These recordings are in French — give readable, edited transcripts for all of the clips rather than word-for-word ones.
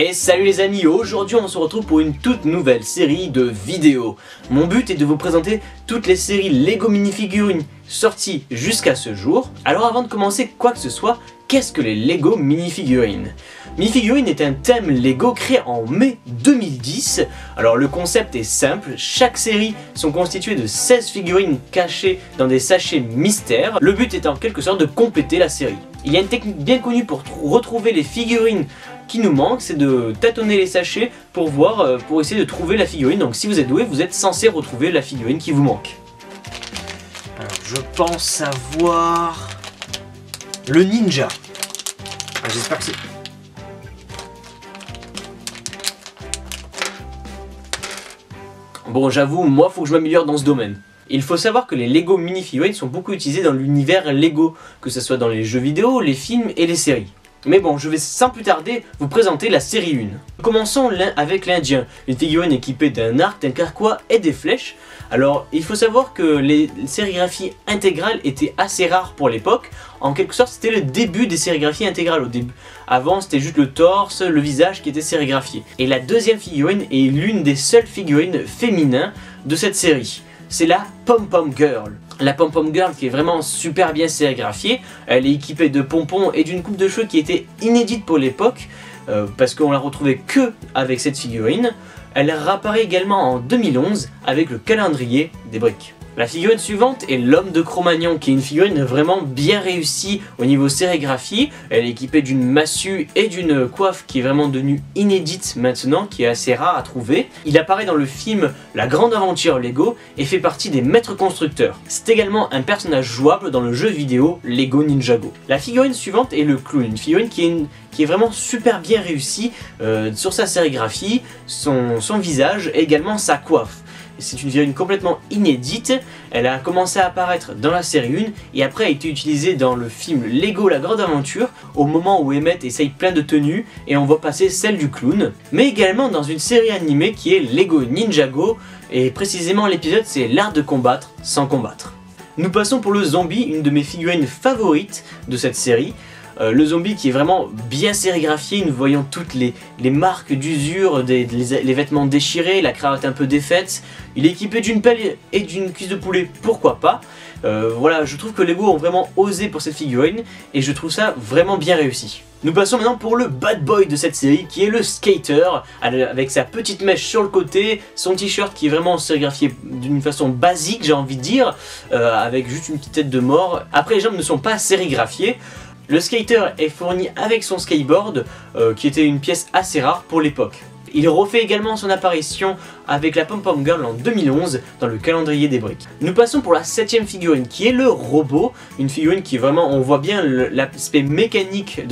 Et salut les amis, aujourd'hui on se retrouve pour une toute nouvelle série de vidéos. Mon but est de vous présenter toutes les séries Lego minifigurines sorties jusqu'à ce jour. Alors avant de commencer quoi que ce soit, qu'est-ce que les Lego minifigurines? Minifigurines est un thème Lego créé en mai 2010. Alors le concept est simple, chaque série sont constituées de 16 figurines cachées dans des sachets mystères. Le but est en quelque sorte de compléter la série. Il y a une technique bien connue pour retrouver les figurines qui nous manquent, c'est de tâtonner les sachets pour voir, pour essayer de trouver la figurine. Donc si vous êtes doué, vous êtes censé retrouver la figurine qui vous manque. Alors je pense savoir le ninja. J'espère que c'est... Bon, j'avoue, moi faut que je m'améliore dans ce domaine. Il faut savoir que les Lego minifigurines sont beaucoup utilisés dans l'univers Lego, que ce soit dans les jeux vidéo, les films et les séries. Mais bon, je vais sans plus tarder vous présenter la série 1. Commençons avec l'Indien, une figurine équipée d'un arc, d'un carquois et des flèches. Alors, il faut savoir que les sérigraphies intégrales étaient assez rares pour l'époque. En quelque sorte, c'était le début des sérigraphies intégrales au début. Avant, c'était juste le torse, le visage qui était sérigraphié. Et la deuxième figurine est l'une des seules figurines féminines de cette série. C'est la Pom Pom Girl. La Pom Pom Girl qui est vraiment super bien sérigraphiée. Elle est équipée de pompons et d'une coupe de cheveux qui était inédite pour l'époque, parce qu'on la retrouvait que avec cette figurine. Elle réapparaît également en 2011 avec le calendrier des briques. La figurine suivante est l'homme de Cro-Magnon, qui est une figurine vraiment bien réussie au niveau sérigraphie. Elle est équipée d'une massue et d'une coiffe qui est vraiment devenue inédite maintenant, qui est assez rare à trouver. Il apparaît dans le film La Grande Aventure Lego et fait partie des maîtres constructeurs. C'est également un personnage jouable dans le jeu vidéo Lego Ninjago. La figurine suivante est le clown, une figurine qui est vraiment super bien réussie sur sa sérigraphie, son visage et également sa coiffe. C'est une figurine complètement inédite, elle a commencé à apparaître dans la série 1 et après a été utilisée dans le film Lego La Grande Aventure au moment où Emmett essaye plein de tenues et on voit passer celle du clown, mais également dans une série animée qui est Lego Ninjago et précisément l'épisode c'est l'art de combattre sans combattre. Nous passons pour le zombie, une de mes figurines favorites de cette série. Le zombie qui est vraiment bien sérigraphié, nous voyons toutes les marques d'usure, les vêtements déchirés, la cravate un peu défaite. Il est équipé d'une pelle et d'une cuisse de poulet, pourquoi pas. Voilà, je trouve que Lego ont vraiment osé pour cette figurine et je trouve ça vraiment bien réussi. Nous passons maintenant pour le bad boy de cette série qui est le skater, avec sa petite mèche sur le côté, son t-shirt qui est vraiment sérigraphié d'une façon basique j'ai envie de dire, avec juste une petite tête de mort. Après les jambes ne sont pas sérigraphiées. Le skater est fourni avec son skateboard, qui était une pièce assez rare pour l'époque. Il refait également son apparition avec la Pom Pom Girl en 2011 dans le calendrier des briques. Nous passons pour la 7ème figurine qui est le robot, une figurine qui est vraiment, on voit bien l'aspect mécanique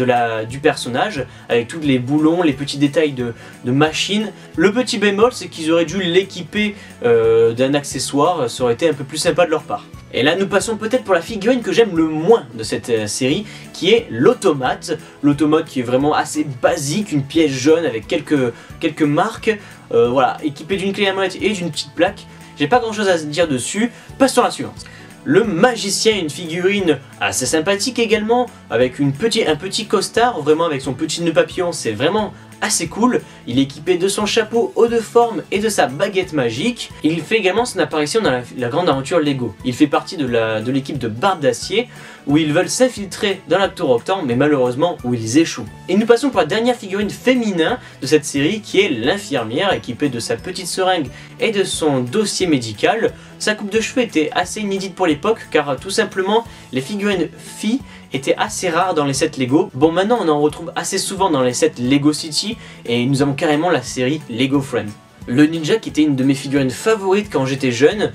du personnage avec tous les boulons, les petits détails de machine. Le petit bémol c'est qu'ils auraient dû l'équiper d'un accessoire, ça aurait été un peu plus sympa de leur part. Et là nous passons peut-être pour la figurine que j'aime le moins de cette série qui est l'automate. L'automate qui est vraiment assez basique, une pièce jaune avec quelques marques, voilà, équipée d'une clé à molette et d'une petite plaque. J'ai pas grand chose à dire dessus, passons à la suivante. Le magicien, une figurine assez sympathique également, avec un petit costard, vraiment avec son petit nœud papillon, c'est vraiment assez cool. Il est équipé de son chapeau haut de forme et de sa baguette magique. Il fait également son apparition dans la Grande Aventure Lego. Il fait partie de l'équipe de Barbe d'Acier, où ils veulent s'infiltrer dans la Tour Octan, mais malheureusement où ils échouent. Et nous passons pour la dernière figurine féminin de cette série, qui est l'infirmière, équipée de sa petite seringue et de son dossier médical. Sa coupe de cheveux était assez inédite pour l'époque, car tout simplement les figurines filles étaient assez rares dans les sets Lego. Bon, maintenant on en retrouve assez souvent dans les sets Lego City, et nous avons carrément la série Lego Friends. Le ninja qui était une de mes figurines favorites quand j'étais jeune,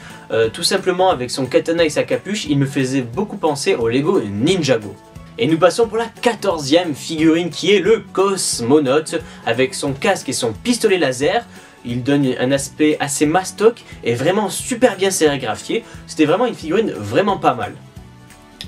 tout simplement avec son katana et sa capuche, il me faisait beaucoup penser au Lego Ninjago. Et nous passons pour la 14e figurine qui est le cosmonaute, avec son casque et son pistolet laser. Il donne un aspect assez mastoc et vraiment super bien sérigraphié. C'était vraiment une figurine vraiment pas mal.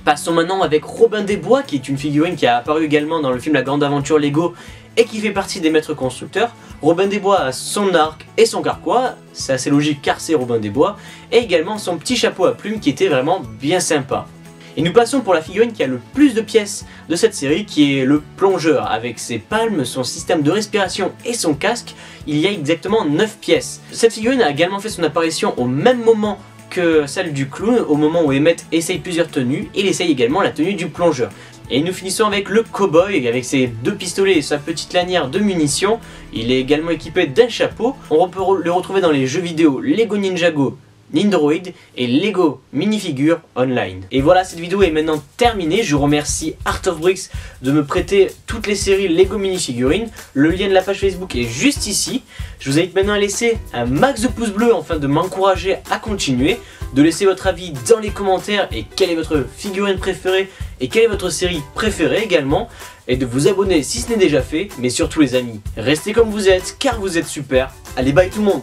Passons maintenant avec Robin des Bois, qui est une figurine qui a apparu également dans le film La Grande Aventure Lego et qui fait partie des maîtres constructeurs. Robin des Bois a son arc et son carquois, c'est assez logique car c'est Robin des Bois, et également son petit chapeau à plumes qui était vraiment bien sympa. Et nous passons pour la figurine qui a le plus de pièces de cette série, qui est le plongeur. Avec ses palmes, son système de respiration et son casque, il y a exactement 9 pièces. Cette figurine a également fait son apparition au même moment que celle du clown, au moment où Emmett essaye plusieurs tenues, et il essaye également la tenue du plongeur. Et nous finissons avec le cowboy, avec ses 2 pistolets et sa petite lanière de munitions. Il est également équipé d'un chapeau. On peut le retrouver dans les jeux vidéo Lego Ninjago, Nindroid et Lego Minifigure Online. Et voilà, cette vidéo est maintenant terminée. Je remercie Art of Bricks de me prêter toutes les séries Lego Minifigurines. Le lien de la page Facebook est juste ici. Je vous invite maintenant à laisser un max de pouces bleus afin de m'encourager à continuer, de laisser votre avis dans les commentaires et quelle est votre figurine préférée et quelle est votre série préférée également, et de vous abonner si ce n'est déjà fait. Mais surtout les amis, restez comme vous êtes car vous êtes super. Allez, bye tout le monde.